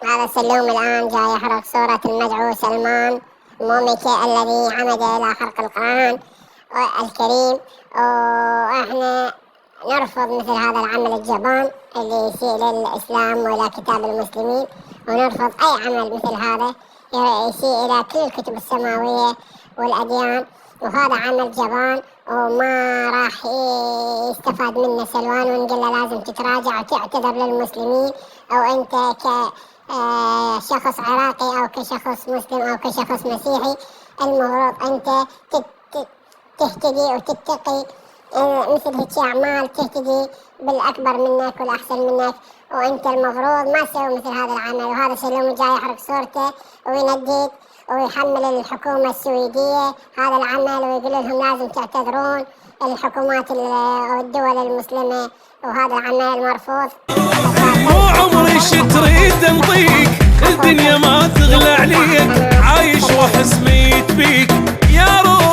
هذا السلوم الآن جاي يحرق صورة المدعو سلمان موميكي الذي عمد إلى خرق القرآن الكريم، وإحنا نرفض مثل هذا العمل الجبان اللي يسيء للإسلام وإلى كتاب المسلمين، ونرفض أي عمل مثل هذا يسيء إلى كل الكتب السماوية والأديان. وهذا عمل جبان وما راح يستفاد منه سلوان، ونقول له لازم تتراجع وتعتذر للمسلمين، أو أنت كشخص عراقي أو كشخص مسلم أو كشخص مسيحي المفروض أنت تهتدي وتتقي مثل هيك أعمال، تهتدي بالأكبر منك والأحسن منك، وأنت المفروض ما تسوي مثل هذا العمل. وهذا سلوم جاي يحرق صورته ويندد ويحمل الحكومة السويدية هذا العمل، ويقول لهم لازم تعتذرون الحكومات والدول المسلمة، وهذا العمل مرفوض. مو عمري تريد نضيق، الدنيا ما تغلى عليك، عايش واحس ميت بيك يا روحي.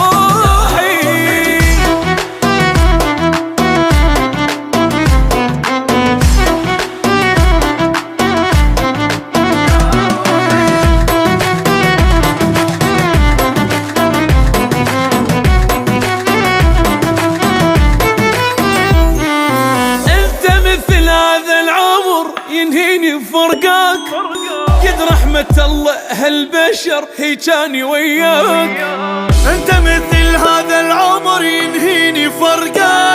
ينهيني فرقاك، قد رحمة الله هالبشر هي كاني وياك. انت مثل هذا العمر ينهيني فرقاك.